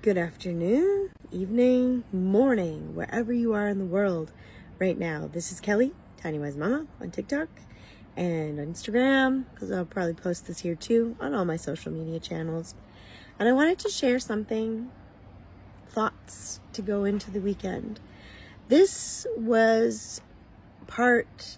Good afternoon, evening, morning, wherever you are in the world right now. This is Kelly, Tiny Wise Mama, on TikTok and on Instagram, because I'll probably post this here too on all my social media channels. And I wanted to share thoughts to go into the weekend. This was part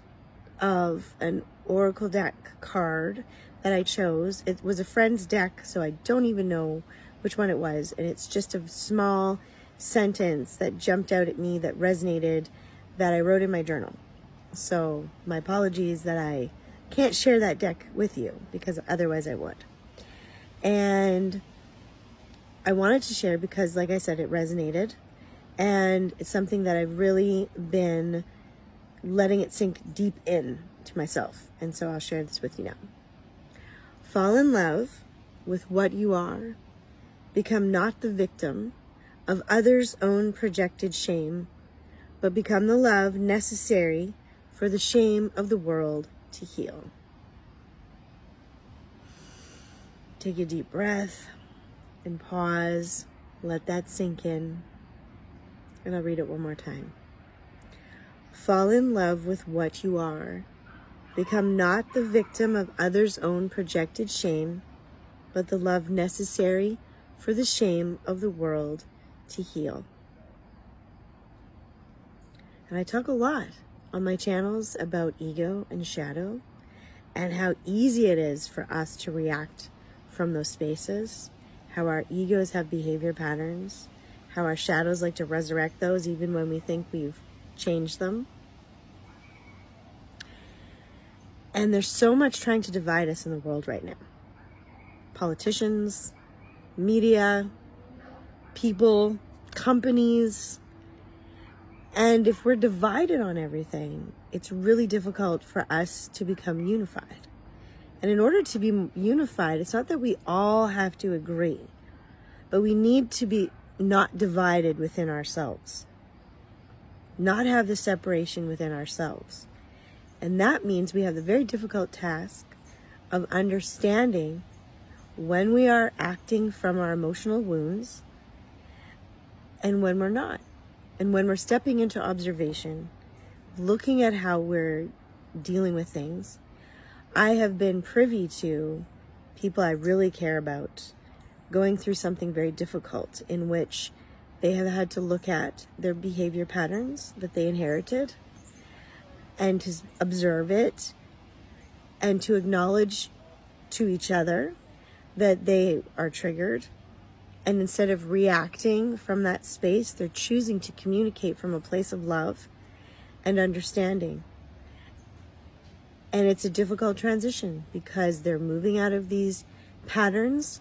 of an Oracle deck card that I chose. It was a friend's deck, so I don't even know which one it was, and it's just a small sentence that jumped out at me that resonated, that I wrote in my journal. So my apologies that I can't share that deck with you, because otherwise I would. And I wanted to share because, like I said, it resonated, and it's something that I've really been letting it sink deep in to myself, and so I'll share this with you now. Fall in love with what you are. Become not the victim of others' own projected shame, but become the love necessary for the shame of the world to heal. Take a deep breath and pause. Let that sink in. And I'll read it one more time. Fall in love with what you are. Become not the victim of others' own projected shame, but the love necessary for the shame of the world to heal. And I talk a lot on my channels about ego and shadow, and how easy it is for us to react from those spaces, how our egos have behavior patterns, how our shadows like to resurrect those even when we think we've changed them. And there's so much trying to divide us in the world right now. Politicians, media, people, companies. And if we're divided on everything, it's really difficult for us to become unified. And in order to be unified, it's not that we all have to agree, but we need to be not divided within ourselves, not have the separation within ourselves. And that means we have the very difficult task of understanding when we are acting from our emotional wounds and when we're not. And when we're stepping into observation, looking at how we're dealing with things. I have been privy to people I really care about going through something very difficult, in which they have had to look at their behavior patterns that they inherited, and to observe it, and to acknowledge to each other that they are triggered. And instead of reacting from that space, they're choosing to communicate from a place of love and understanding. And it's a difficult transition because they're moving out of these patterns.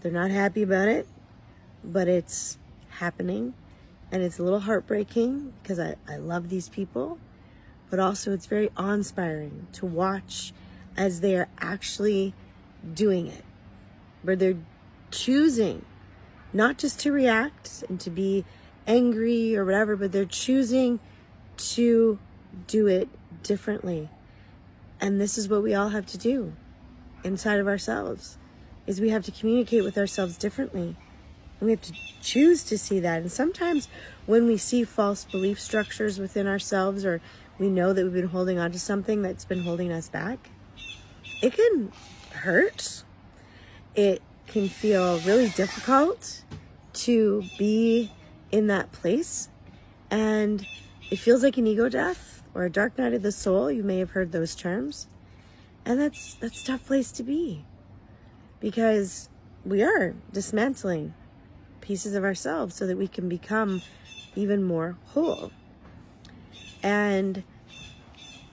They're not happy about it, but it's happening. And it's a little heartbreaking because I love these people, but also it's very awe-inspiring to watch as they are actually doing it, where they're choosing not just to react and to be angry or whatever, but they're choosing to do it differently. And this is what we all have to do inside of ourselves, is we have to communicate with ourselves differently. And we have to choose to see that. And sometimes when we see false belief structures within ourselves, or we know that we've been holding on to something that's been holding us back, it can hurt. It can feel really difficult to be in that place. And it feels like an ego death or a dark night of the soul. You may have heard those terms. And that's a tough place to be, because we are dismantling pieces of ourselves so that we can become even more whole. And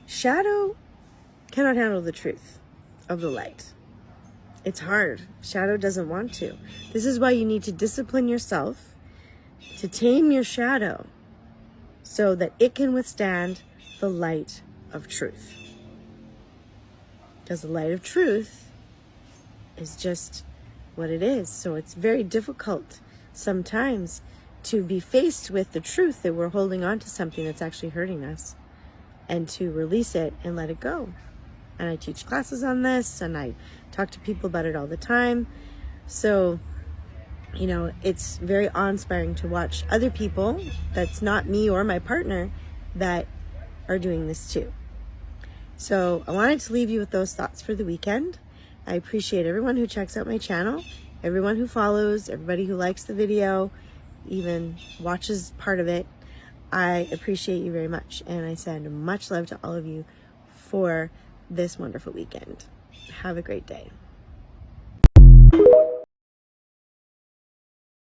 shadow cannot handle the truth of the light. It's hard. Shadow doesn't want to. This is why you need to discipline yourself to tame your shadow so that it can withstand the light of truth. Because the light of truth is just what it is. So it's very difficult sometimes to be faced with the truth that we're holding on to something that's actually hurting us, and to release it and let it go. And I teach classes on this, and I talk to people about it all the time. So you know, it's very awe-inspiring to watch other people that's not me or my partner that are doing this too. So I wanted to leave you with those thoughts for the weekend. I appreciate everyone who checks out my channel, everyone who follows, everybody who likes the video, even watches part of it. I appreciate you very much, and I send much love to all of you for this wonderful weekend. Have a great day.